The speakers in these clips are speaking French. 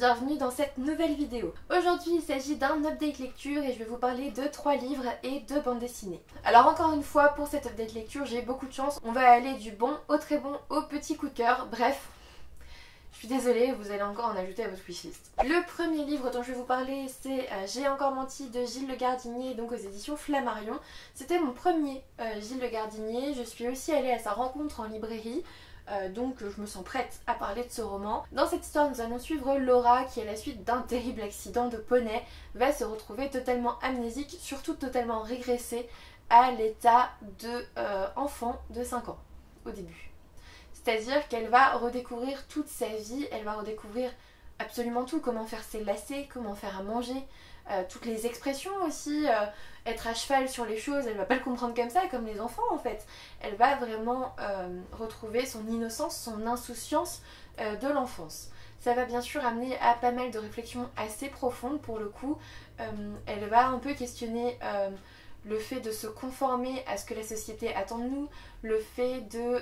bienvenue dans cette nouvelle vidéo. Aujourd'hui il s'agit d'un update lecture et je vais vous parler de 3 livres et 2 bandes dessinées. Alors encore une fois pour cette update lecture j'ai beaucoup de chance, on va aller du bon au très bon au petit coup de cœur, bref. Je suis désolée, vous allez encore en ajouter à votre wishlist. Le premier livre dont je vais vous parler c'est J'ai encore menti de Gilles Le Gardinier, donc aux éditions Flammarion. C'était mon premier Gilles Le Gardinier, je suis aussi allée à sa rencontre en librairie. Donc je me sens prête à parler de ce roman. Dans cette histoire nous allons suivre Laura qui à la suite d'un terrible accident de poney va se retrouver totalement amnésique, surtout totalement régressée à l'état de enfant de 5 ans au début. C'est-à-dire qu'elle va redécouvrir toute sa vie, elle va redécouvrir absolument tout, comment faire ses lacets, comment faire à manger, toutes les expressions aussi, être à cheval sur les choses, elle va pas le comprendre comme ça, comme les enfants en fait. Elle va vraiment retrouver son innocence, son insouciance de l'enfance. Ça va bien sûr amener à pas mal de réflexions assez profondes pour le coup. Elle va un peu questionner le fait de se conformer à ce que la société attend de nous, le fait de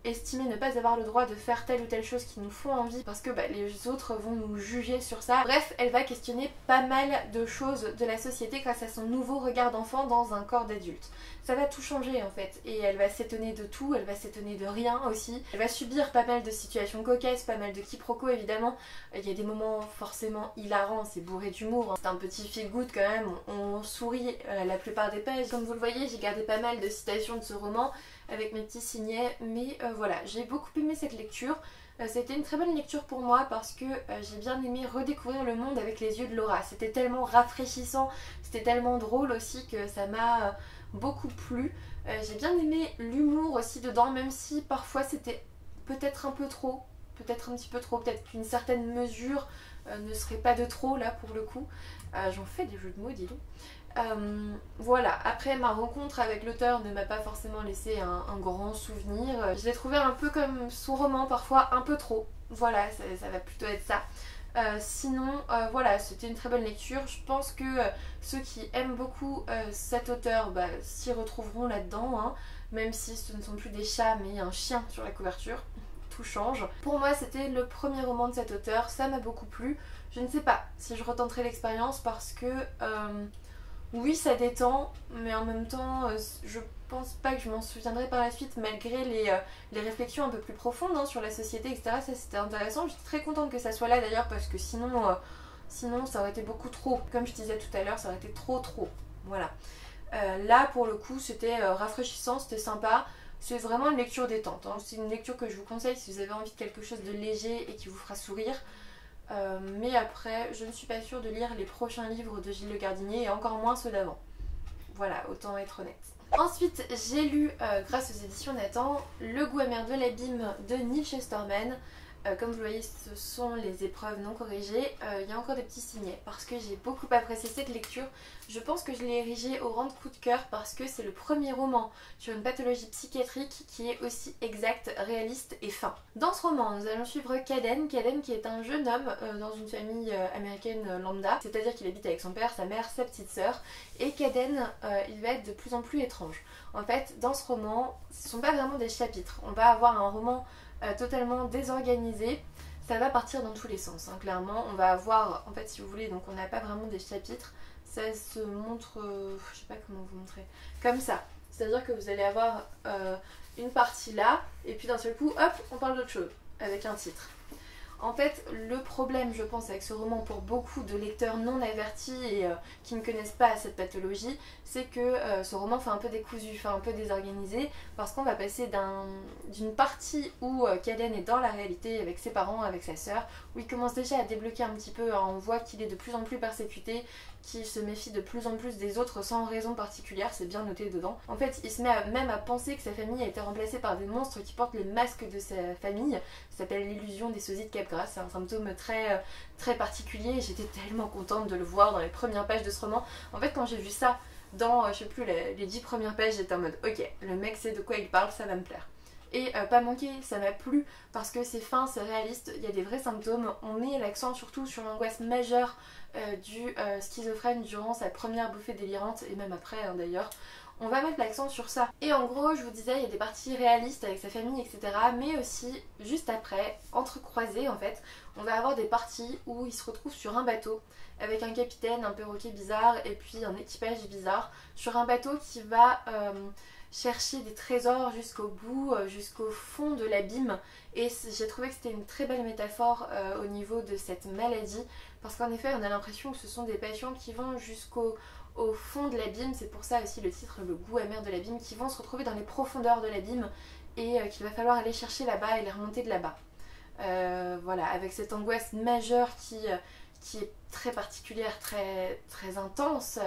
estimer ne pas avoir le droit de faire telle ou telle chose qui nous font envie parce que les autres vont nous juger sur ça. Bref, elle va questionner pas mal de choses de la société grâce à son nouveau regard d'enfant dans un corps d'adulte. Ça va tout changer en fait et elle va s'étonner de tout, elle va s'étonner de rien aussi. Elle va subir pas mal de situations cocasses, pas mal de quiproquos évidemment. Il y a des moments forcément hilarants, c'est bourré d'humour. C'est un petit feel good quand même, on sourit la plupart des pages. Comme vous le voyez, j'ai gardé pas mal de citations de ce roman avec mes petits signets, mais voilà, j'ai beaucoup aimé cette lecture. C'était une très bonne lecture pour moi parce que j'ai bien aimé redécouvrir le monde avec les yeux de Laura. C'était tellement rafraîchissant, c'était tellement drôle aussi que ça m'a beaucoup plu. J'ai bien aimé l'humour aussi dedans, même si parfois c'était peut-être un peu trop, peut-être un petit peu trop, peut-être qu'une certaine mesure ne serait pas de trop là pour le coup. J'en fais des jeux de mots, dis donc. Voilà, après ma rencontre avec l'auteur ne m'a pas forcément laissé un grand souvenir. Je l'ai trouvé un peu comme son roman, parfois un peu trop. Voilà, ça va plutôt être ça. Sinon, voilà, c'était une très bonne lecture. Je pense que ceux qui aiment beaucoup cet auteur s'y retrouveront là-dedans, hein, même si ce ne sont plus des chats mais un chien sur la couverture. Tout change. Pour moi, c'était le premier roman de cet auteur, ça m'a beaucoup plu. Je ne sais pas si je retenterai l'expérience parce que oui, ça détend, mais en même temps, je pense pas que je m'en souviendrai par la suite, malgré les réflexions un peu plus profondes hein, sur la société, etc. Ça, c'était intéressant. J'étais très contente que ça soit là d'ailleurs, parce que sinon, ça aurait été beaucoup trop. Comme je disais tout à l'heure, ça aurait été trop. Voilà. Là, pour le coup, c'était rafraîchissant, c'était sympa. C'est vraiment une lecture détente. Hein. C'est une lecture que je vous conseille si vous avez envie de quelque chose de léger et qui vous fera sourire. Mais après, je ne suis pas sûre de lire les prochains livres de Gilles Le Gardinier et encore moins ceux d'avant. Voilà, autant être honnête. Ensuite, j'ai lu, grâce aux éditions Nathan, Le goût amer de l'abîme de Neal Shusterman. Comme vous le voyez, ce sont les épreuves non corrigées. Il y a encore des petits signets parce que j'ai beaucoup apprécié cette lecture. Je pense que je l'ai érigée au rang de coup de cœur parce que c'est le premier roman sur une pathologie psychiatrique qui est aussi exact, réaliste et fin. Dans ce roman, nous allons suivre Caden qui est un jeune homme dans une famille américaine lambda, c'est-à-dire qu'il habite avec son père, sa mère, sa petite sœur. Et Caden, il va être de plus en plus étrange. En fait, dans ce roman, ce ne sont pas vraiment des chapitres. On va avoir un roman totalement désorganisé, ça va partir dans tous les sens, hein, clairement. On va avoir, en fait si vous voulez, donc on n'a pas vraiment des chapitres, ça se montre, je sais pas comment vous montrer, comme ça. C'est-à-dire que vous allez avoir une partie là, et puis d'un seul coup, hop, on parle d'autre chose, avec un titre. En fait, le problème, je pense, avec ce roman pour beaucoup de lecteurs non avertis et qui ne connaissent pas cette pathologie, c'est que ce roman fait un peu décousu, fait un peu désorganisé, parce qu'on va passer d'une partie où Caden est dans la réalité avec ses parents, avec sa sœur, où il commence déjà à débloquer un petit peu, hein, on voit qu'il est de plus en plus persécuté, qu'il se méfie de plus en plus des autres sans raison particulière, c'est bien noté dedans. En fait, il se met même à penser que sa famille a été remplacée par des monstres qui portent les masques de sa famille. Ça s'appelle l'illusion des sosies de Capgras, c'est un symptôme très particulier et j'étais tellement contente de le voir dans les premières pages de ce roman. En fait, quand j'ai vu ça dans, je sais plus, les 10 premières pages, j'étais en mode ok, le mec sait de quoi il parle, ça va me plaire. Et pas manqué, ça m'a plu parce que c'est fin, c'est réaliste, il y a des vrais symptômes. On met l'accent surtout sur l'angoisse majeure du schizophrène durant sa première bouffée délirante et même après hein, d'ailleurs. on va mettre l'accent sur ça. Et en gros, je vous disais, il y a des parties réalistes avec sa famille, etc. Mais aussi, juste après, entrecroisées en fait, on va avoir des parties où il se retrouve sur un bateau avec un capitaine, un perroquet bizarre et puis un équipage bizarre, sur un bateau qui va chercher des trésors jusqu'au bout, jusqu'au fond de l'abîme. Et j'ai trouvé que c'était une très belle métaphore au niveau de cette maladie, parce qu'en effet on a l'impression que ce sont des patients qui vont jusqu'au fond de l'abîme. C'est pour ça aussi le titre, le goût amer de l'abîme, qui vont se retrouver dans les profondeurs de l'abîme et qu'il va falloir aller chercher là-bas et les remonter de là-bas. Voilà, avec cette angoisse majeure qui est très particulière, très intense,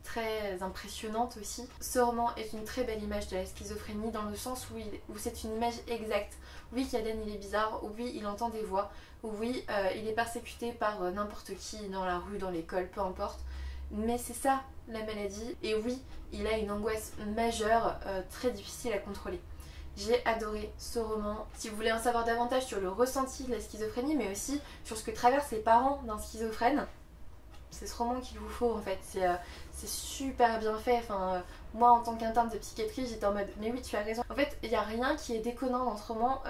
très impressionnante aussi. Ce roman est une très belle image de la schizophrénie, dans le sens où c'est une image exacte. Oui, Kyaden il est bizarre, oui il entend des voix, oui il est persécuté par n'importe qui dans la rue, dans l'école, peu importe, mais c'est ça la maladie. Et oui, il a une angoisse majeure, très difficile à contrôler. J'ai adoré ce roman. Si vous voulez en savoir davantage sur le ressenti de la schizophrénie, mais aussi sur ce que traversent les parents d'un schizophrène, c'est ce roman qu'il vous faut en fait. C'est super bien fait. Enfin, moi en tant qu'interne de psychiatrie, j'étais en mode mais oui, tu as raison. En fait, il n'y a rien qui est déconnant dans ce roman.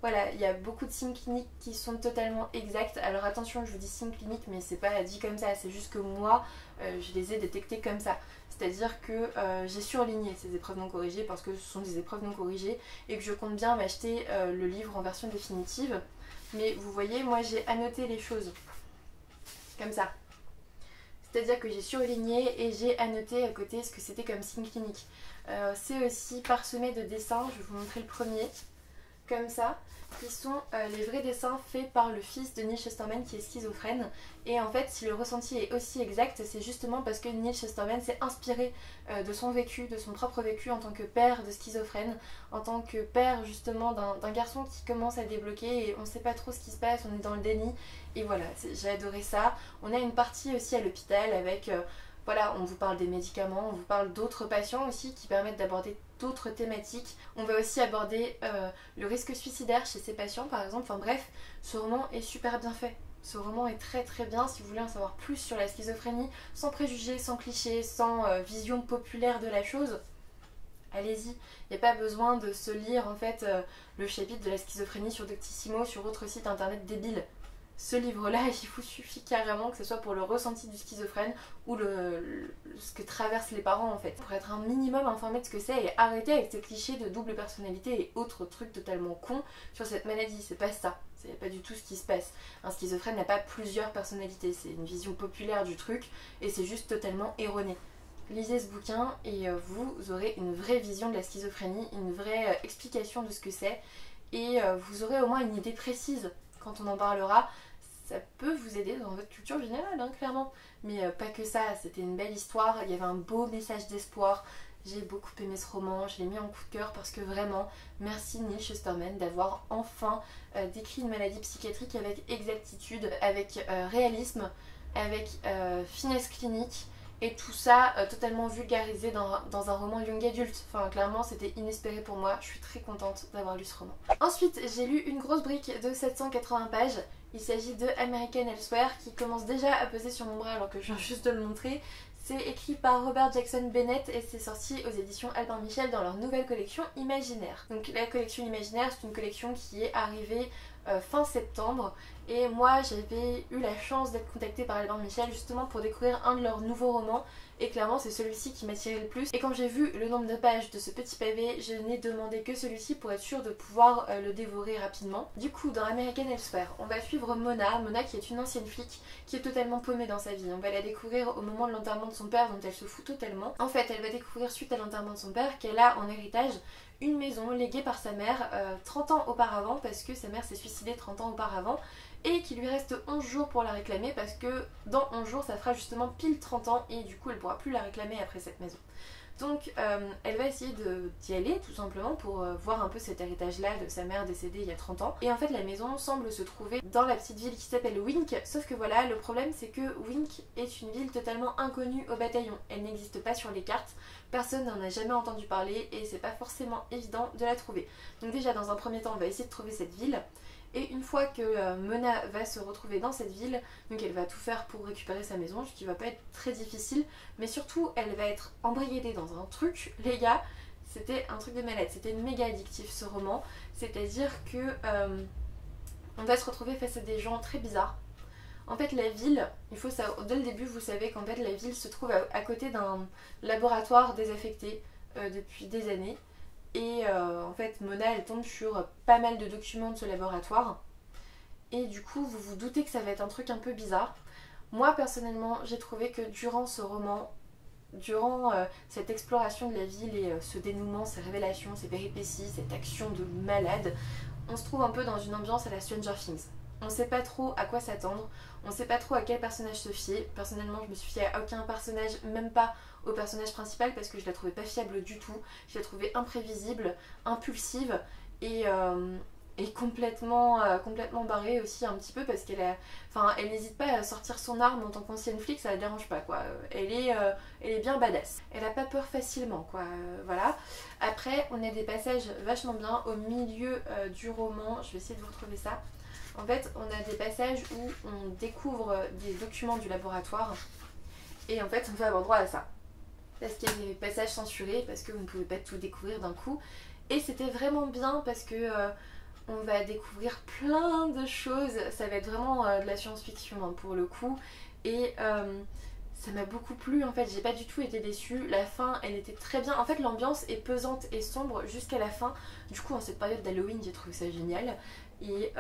Voilà, il y a beaucoup de signes cliniques qui sont totalement exacts. Alors attention, je vous dis signes cliniques, mais c'est pas dit comme ça. C'est juste que moi, je les ai détectés comme ça. C'est-à-dire que j'ai surligné ces épreuves non corrigées parce que ce sont des épreuves non corrigées et que je compte bien m'acheter le livre en version définitive. Mais vous voyez, moi j'ai annoté les choses comme ça. C'est-à-dire que j'ai surligné et j'ai annoté à côté ce que c'était comme signe clinique. C'est aussi parsemé de dessins, je vais vous montrer le premier, comme ça, qui sont les vrais dessins faits par le fils de Neil Shusterman qui est schizophrène. Et en fait, si le ressenti est aussi exact, c'est justement parce que Neil Shusterman s'est inspiré de son vécu, de son propre vécu en tant que père de schizophrène, en tant que père justement d'un garçon qui commence à débloquer et on ne sait pas trop ce qui se passe, on est dans le déni. Et voilà, j'ai adoré ça. On a une partie aussi à l'hôpital avec... voilà, on vous parle des médicaments, on vous parle d'autres patients aussi qui permettent d'aborder d'autres thématiques. On va aussi aborder le risque suicidaire chez ces patients par exemple. Enfin bref, ce roman est super bien fait. Ce roman est très très bien si vous voulez en savoir plus sur la schizophrénie, sans préjugés, sans clichés, sans vision populaire de la chose. Allez-y, il n'y a pas besoin de se lire en fait le chapitre de la schizophrénie sur Doctissimo, sur autre site internet débile. Ce livre-là, il vous suffit carrément que ce soit pour le ressenti du schizophrène ou ce que traversent les parents en fait. Pour être un minimum informé de ce que c'est et arrêter avec ces clichés de double personnalité et autres trucs totalement cons sur cette maladie. C'est pas ça, c'est pas du tout ce qui se passe. Un schizophrène n'a pas plusieurs personnalités, c'est une vision populaire du truc et c'est juste totalement erroné. Lisez ce bouquin et vous aurez une vraie vision de la schizophrénie, une vraie explication de ce que c'est et vous aurez au moins une idée précise quand on en parlera. Ça peut vous aider dans votre culture générale, hein, clairement. Mais pas que ça, c'était une belle histoire, il y avait un beau message d'espoir. J'ai beaucoup aimé ce roman, je l'ai mis en coup de cœur parce que vraiment, merci Neil Shusterman d'avoir enfin décrit une maladie psychiatrique avec exactitude, avec réalisme, avec finesse clinique. Et tout ça totalement vulgarisé dans un roman young adulte. Enfin clairement c'était inespéré pour moi, je suis très contente d'avoir lu ce roman. Ensuite j'ai lu une grosse brique de 780 pages. Il s'agit de American Elsewhere qui commence déjà à peser sur mon bras alors que je viens juste de le montrer. C'est écrit par Robert Jackson Bennett et c'est sorti aux éditions Albin Michel dans leur nouvelle collection Imaginaire. Donc la collection Imaginaire c'est une collection qui est arrivée fin septembre et moi j'avais eu la chance d'être contactée par Albin Michel justement pour découvrir un de leurs nouveaux romans et clairement c'est celui-ci qui m'a tiré le plus. Et quand j'ai vu le nombre de pages de ce petit pavé, je n'ai demandé que celui-ci pour être sûre de pouvoir le dévorer rapidement. Du coup dans American Elsewhere on va suivre Mona qui est une ancienne flic qui est totalement paumée dans sa vie. On va la découvrir au moment de l'enterrement de son père dont elle se fout totalement. En fait elle va découvrir suite à l'enterrement de son père qu'elle a en héritage une maison léguée par sa mère 30 ans auparavant parce que sa mère s'est suicidée 30 ans auparavant et qu'il lui reste 11 jours pour la réclamer parce que dans 11 jours ça fera justement pile 30 ans et du coup elle pourra plus la réclamer après cette maison. Donc elle va essayer d'y aller tout simplement pour voir un peu cet héritage là de sa mère décédée il y a 30 ans. Et en fait la maison semble se trouver dans la petite ville qui s'appelle Wink, sauf que voilà le problème c'est que Wink est une ville totalement inconnue au bataillon. Elle n'existe pas sur les cartes, personne n'en a jamais entendu parler et c'est pas forcément évident de la trouver. Donc déjà dans un premier temps on va essayer de trouver cette ville. Et une fois que Mona va se retrouver dans cette ville, donc elle va tout faire pour récupérer sa maison, ce qui va pas être très difficile, mais surtout elle va être embrigadée dans un truc, les gars, c'était un truc de malade, c'était méga addictif ce roman, c'est-à-dire que on va se retrouver face à des gens très bizarres. En fait la ville, il faut savoir, dès le début vous savez qu'en fait la ville se trouve à côté d'un laboratoire désaffecté depuis des années. Et en fait Mona elle tombe sur pas mal de documents de ce laboratoire. Et du coup vous vous doutez que ça va être un truc un peu bizarre. Moi personnellement j'ai trouvé que durant ce roman, durant cette exploration de la ville et ce dénouement, ces révélations, ces péripéties, cette action de malade, on se trouve un peu dans une ambiance à la Stranger Things. On sait pas trop à quoi s'attendre, on sait pas trop à quel personnage se fier. Personnellement je me suis fiée à aucun personnage, même pas au personnage principal parce que je la trouvais pas fiable du tout. Je la trouvais imprévisible, impulsive et complètement barrée aussi un petit peu parce elle n'hésite pas à sortir son arme en tant qu'ancienne flic, ça la dérange pas quoi. Elle est bien badass. Elle a pas peur facilement quoi, voilà. Après on a des passages vachement bien au milieu du roman, je vais essayer de vous retrouver ça. En fait on a des passages où on découvre des documents du laboratoire et en fait on va avoir droit à ça. Parce qu'il y a des passages censurés, parce que vous ne pouvez pas tout découvrir d'un coup. Et c'était vraiment bien parce que on va découvrir plein de choses. Ça va être vraiment de la science-fiction hein, pour le coup. Et ça m'a beaucoup plu en fait, j'ai pas du tout été déçue. La fin elle était très bien. En fait l'ambiance est pesante et sombre jusqu'à la fin. Du coup en cette période d'Halloween j'ai trouvé ça génial. Et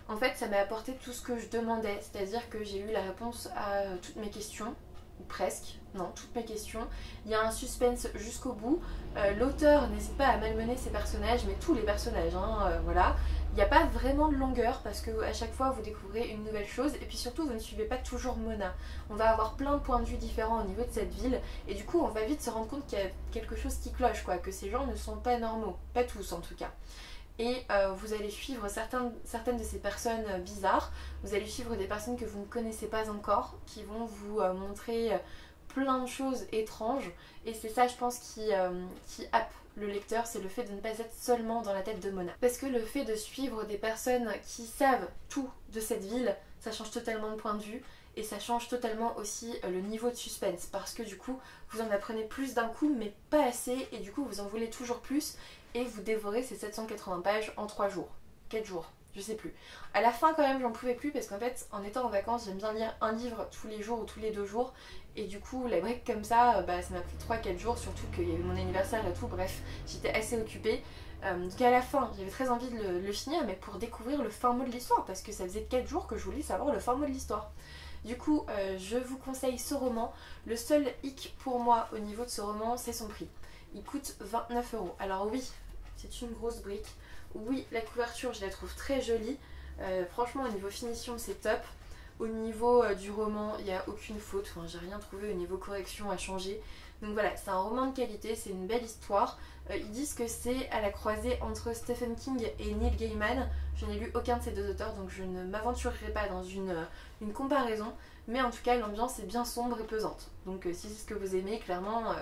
en fait ça m'a apporté tout ce que je demandais. C'est-à-dire que j'ai eu la réponse à toutes mes questions. Ou presque, non, toutes mes questions. Il y a un suspense jusqu'au bout. L'auteur n'hésite pas à malmener ses personnages, mais tous les personnages, hein, voilà. Il n'y a pas vraiment de longueur parce que à chaque fois vous découvrez une nouvelle chose et puis surtout vous ne suivez pas toujours Mona. On va avoir plein de points de vue différents au niveau de cette ville et du coup on va vite se rendre compte qu'il y a quelque chose qui cloche, quoi, que ces gens ne sont pas normaux, pas tous en tout cas. Et vous allez suivre certaines de ces personnes bizarres, vous allez suivre des personnes que vous ne connaissez pas encore, qui vont vous montrer plein de choses étranges, et c'est ça je pense qui happe le lecteur, c'est le fait de ne pas être seulement dans la tête de Mona. Parce que le fait de suivre des personnes qui savent tout de cette ville, ça change totalement de point de vue, et ça change totalement aussi le niveau de suspense, parce que du coup vous en apprenez plus d'un coup mais pas assez, et du coup vous en voulez toujours plus, et vous dévorez ces 780 pages en 3 jours, 4 jours, je sais plus. À la fin quand même j'en pouvais plus parce qu'en fait en étant en vacances j'aime bien lire un livre tous les jours ou tous les 2 jours, et du coup la break comme ça, ça m'a pris 3-4 jours, surtout qu'il y a eu mon anniversaire et tout, bref j'étais assez occupée. Donc à la fin j'avais très envie de le finir, mais pour découvrir le fin mot de l'histoire, parce que ça faisait 4 jours que je voulais savoir le fin mot de l'histoire. Du coup je vous conseille ce roman. Le seul hic pour moi au niveau de ce roman c'est son prix. Il coûte 29 €. Alors oui, c'est une grosse brique. Oui, la couverture je la trouve très jolie. Franchement au niveau finition c'est top. Au niveau du roman il n'y a aucune faute. Enfin, j'ai rien trouvé au niveau correction à changer. Donc voilà, c'est un roman de qualité, c'est une belle histoire. Ils disent que c'est à la croisée entre Stephen King et Neil Gaiman. Je n'ai lu aucun de ces deux auteurs donc je ne m'aventurerai pas dans une comparaison. Mais en tout cas l'ambiance est bien sombre et pesante. Donc si c'est ce que vous aimez, clairement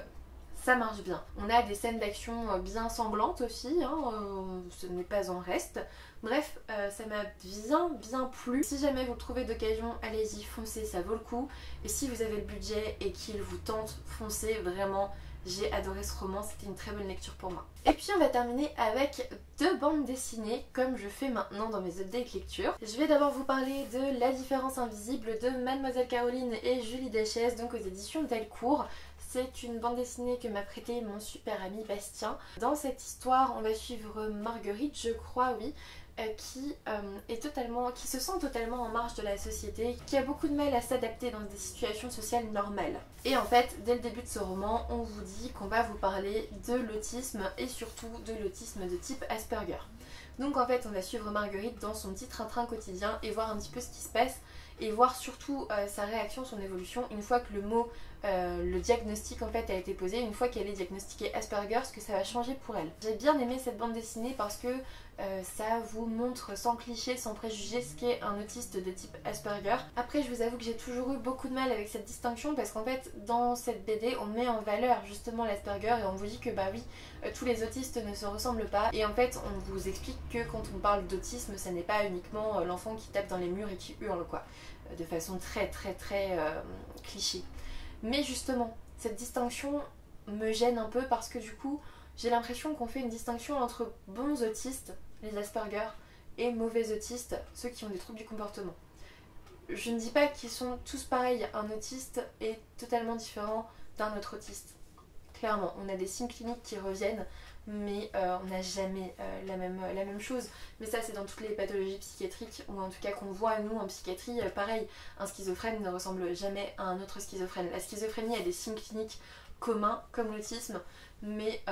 ça marche bien. On a des scènes d'action bien sanglantes aussi, hein, ce n'est pas en reste. Bref, ça m'a bien plu. Si jamais vous le trouvez d'occasion, allez-y, foncez, ça vaut le coup. Et si vous avez le budget et qu'il vous tente, foncez, vraiment. J'ai adoré ce roman, c'était une très bonne lecture pour moi. Et puis on va terminer avec 2 bandes dessinées, comme je fais maintenant dans mes updates lecture. Je vais d'abord vous parler de La différence invisible de Mademoiselle Caroline et Julie Deschez, donc aux éditions Delcourt. C'est une bande dessinée que m'a prêtée mon super ami Bastien. Dans cette histoire, on va suivre Marguerite, je crois, oui, qui se sent totalement en marge de la société, qui a beaucoup de mal à s'adapter dans des situations sociales normales. Et en fait, dès le début de ce roman, on vous dit qu'on va vous parler de l'autisme et surtout de l'autisme de type Asperger. Donc en fait, on va suivre Marguerite dans son petit train-train quotidien et voir un petit peu ce qui se passe et voir surtout sa réaction, son évolution une fois que le mot le diagnostic en fait a été posé, une fois qu'elle est diagnostiquée Asperger, ce que ça va changer pour elle. J'ai bien aimé cette bande dessinée parce que ça vous montre sans cliché, sans préjugés ce qu'est un autiste de type Asperger. Après je vous avoue que j'ai toujours eu beaucoup de mal avec cette distinction parce qu'en fait dans cette BD on met en valeur justement l'Asperger et on vous dit que bah oui, tous les autistes ne se ressemblent pas, et en fait on vous explique que quand on parle d'autisme ça n'est pas uniquement l'enfant qui tape dans les murs et qui hurle quoi, de façon très cliché. Mais justement cette distinction me gêne un peu parce que du coup j'ai l'impression qu'on fait une distinction entre bons autistes, les Asperger, et mauvais autistes, ceux qui ont des troubles du comportement. Je ne dis pas qu'ils sont tous pareils, un autiste est totalement différent d'un autre autiste. Clairement, on a des signes cliniques qui reviennent, mais on n'a jamais la même chose. Mais ça c'est dans toutes les pathologies psychiatriques, ou en tout cas qu'on voit nous en psychiatrie, pareil, un schizophrène ne ressemble jamais à un autre schizophrène. La schizophrénie a des signes cliniques communs comme l'autisme, mais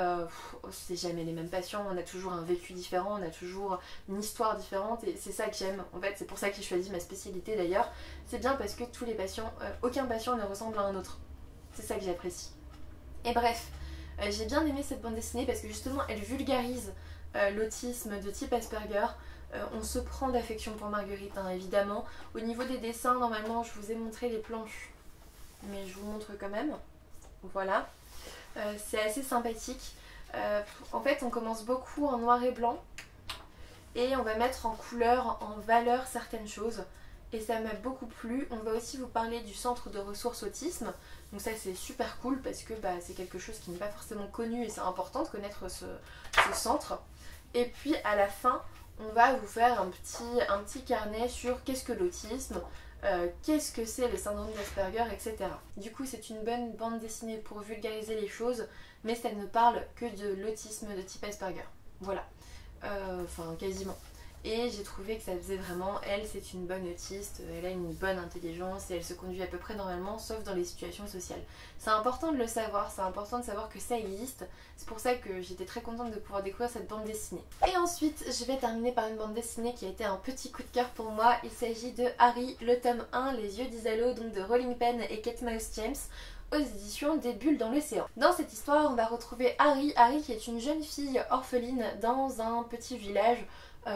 c'est jamais les mêmes patients, on a toujours un vécu différent, on a toujours une histoire différente, et c'est ça que j'aime. En fait c'est pour ça que j'ai choisi ma spécialité d'ailleurs, c'est bien parce que tous les patients, aucun patient ne ressemble à un autre. C'est ça que j'apprécie. Et bref, j'ai bien aimé cette bande dessinée parce que justement elle vulgarise l'autisme de type Asperger. On se prend d'affection pour Marguerite, hein, évidemment. Au niveau des dessins, normalement je vous ai montré les planches, mais je vous montre quand même. Voilà. C'est assez sympathique. En fait on commence beaucoup en noir et blanc et on va mettre en couleur, en valeur certaines choses, et ça m'a beaucoup plu. On va aussi vous parler du centre de ressources autisme, donc ça c'est super cool parce que bah, c'est quelque chose qui n'est pas forcément connu et c'est important de connaître ce centre. Et puis à la fin on va vous faire un petit carnet sur qu'est-ce que l'autisme, qu'est-ce que c'est le syndrome d'Asperger, etc. Du coup c'est une bonne bande dessinée pour vulgariser les choses, mais ça ne parle que de l'autisme de type Asperger. Voilà, enfin quasiment. Et j'ai trouvé que ça faisait vraiment, elle c'est une bonne autiste, elle a une bonne intelligence et elle se conduit à peu près normalement sauf dans les situations sociales. C'est important de le savoir, c'est important de savoir que ça existe, c'est pour ça que j'étais très contente de pouvoir découvrir cette bande dessinée. Et ensuite je vais terminer par une bande dessinée qui a été un petit coup de cœur pour moi, il s'agit de Harry, le tome 1, Les yeux d'Isalo, donc de Rolling Pen et Kate Mouse James, aux éditions des Bulles dans l'océan. Dans cette histoire on va retrouver Harry qui est une jeune fille orpheline dans un petit village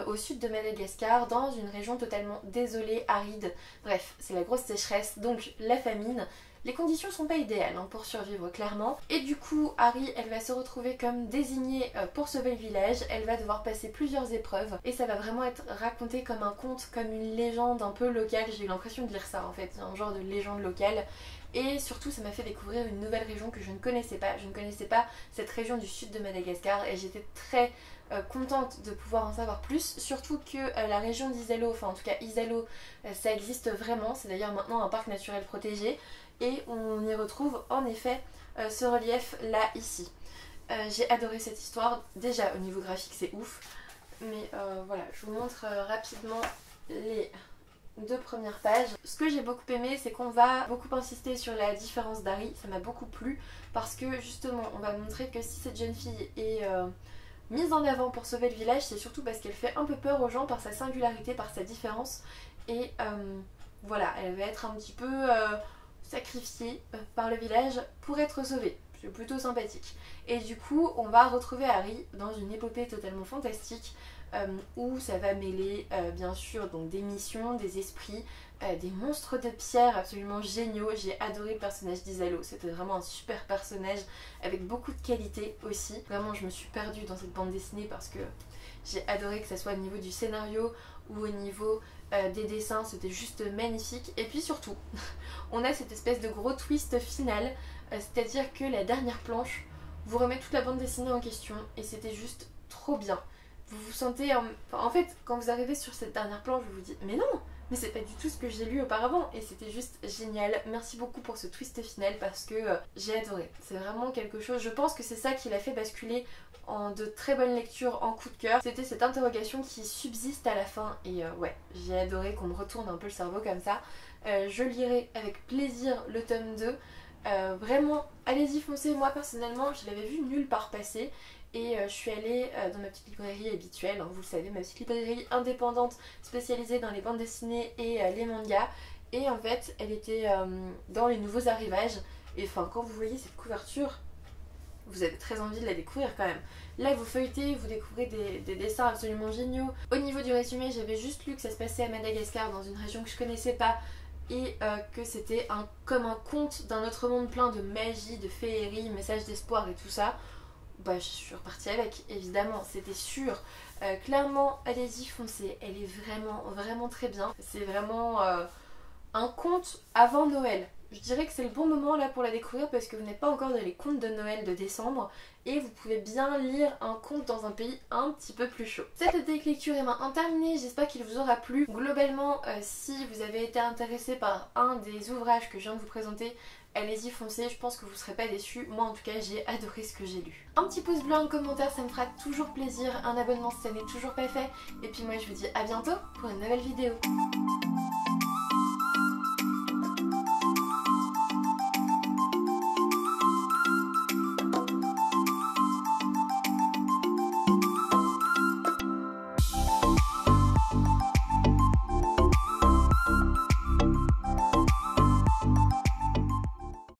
au sud de Madagascar, dans une région totalement désolée, aride. Bref, c'est la grosse sécheresse, donc la famine. Les conditions sont pas idéales hein, pour survivre clairement. Et du coup, Harry, elle va se retrouver comme désignée pour sauver le village. Elle va devoir passer plusieurs épreuves. Et ça va vraiment être raconté comme un conte, comme une légende un peu locale. J'ai eu l'impression de lire ça en fait, un genre de légende locale. Et surtout ça m'a fait découvrir une nouvelle région que je ne connaissais pas. Je ne connaissais pas cette région du sud de Madagascar et j'étais très contente de pouvoir en savoir plus. Surtout que la région d'Isalo, enfin en tout cas Isalo, ça existe vraiment. C'est d'ailleurs maintenant un parc naturel protégé et on y retrouve en effet ce relief là ici. J'ai adoré cette histoire. Déjà au niveau graphique c'est ouf. Mais voilà, je vous montre rapidement les deux premières pages. Ce que j'ai beaucoup aimé c'est qu'on va beaucoup insister sur la différence d'Harry, ça m'a beaucoup plu parce que justement on va montrer que si cette jeune fille est mise en avant pour sauver le village, c'est surtout parce qu'elle fait un peu peur aux gens par sa singularité, par sa différence et voilà, elle va être un petit peu sacrifiée par le village pour être sauvée. C'est plutôt sympathique. Et du coup on va retrouver Harry dans une épopée totalement fantastique où ça va mêler bien sûr donc des missions, des esprits, des monstres de pierre absolument géniaux. J'ai adoré le personnage d'Isalo, c'était vraiment un super personnage avec beaucoup de qualité aussi. Vraiment je me suis perdue dans cette bande dessinée parce que j'ai adoré, que ça soit au niveau du scénario ou au niveau des dessins, c'était juste magnifique. Et puis surtout on a cette espèce de gros twist final, c'est-à-dire que la dernière planche vous remet toute la bande dessinée en question et c'était juste trop bien. Vous vous sentez en fait quand vous arrivez sur cette dernière planche vous vous dites mais non, mais c'est pas du tout ce que j'ai lu auparavant et c'était juste génial. Merci beaucoup pour ce twist final parce que j'ai adoré. C'est vraiment quelque chose, je pense que c'est ça qui l'a fait basculer en de très bonnes lectures, en coup de cœur. C'était cette interrogation qui subsiste à la fin et ouais, j'ai adoré qu'on me retourne un peu le cerveau comme ça. Je lirai avec plaisir le tome 2. Vraiment, allez-y foncez, moi personnellement je l'avais vu nulle part passer. Et je suis allée dans ma petite librairie habituelle, hein, vous le savez, ma petite librairie indépendante spécialisée dans les bandes dessinées et les mangas. Et en fait, elle était dans les nouveaux arrivages. Et enfin, quand vous voyez cette couverture, vous avez très envie de la découvrir quand même. Là, vous feuilletez, vous découvrez des dessins absolument géniaux. Au niveau du résumé, j'avais juste lu que ça se passait à Madagascar, dans une région que je connaissais pas, et que c'était comme un conte d'un autre monde plein de magie, de féerie, message d'espoir et tout ça. Bah, je suis repartie avec, évidemment, c'était sûr. Clairement, allez-y, foncez. Elle est vraiment très bien. C'est vraiment un conte avant Noël. Je dirais que c'est le bon moment là pour la découvrir parce que vous n'êtes pas encore dans les contes de Noël de décembre et vous pouvez bien lire un conte dans un pays un petit peu plus chaud. Cette update lecture est maintenant terminée, j'espère qu'il vous aura plu. Globalement, si vous avez été intéressé par un des ouvrages que je viens de vous présenter, allez-y, foncez, je pense que vous ne serez pas déçus. Moi en tout cas, j'ai adoré ce que j'ai lu. Un petit pouce bleu, un commentaire, ça me fera toujours plaisir. Un abonnement si ça n'est toujours pas fait. Et puis moi je vous dis à bientôt pour une nouvelle vidéo.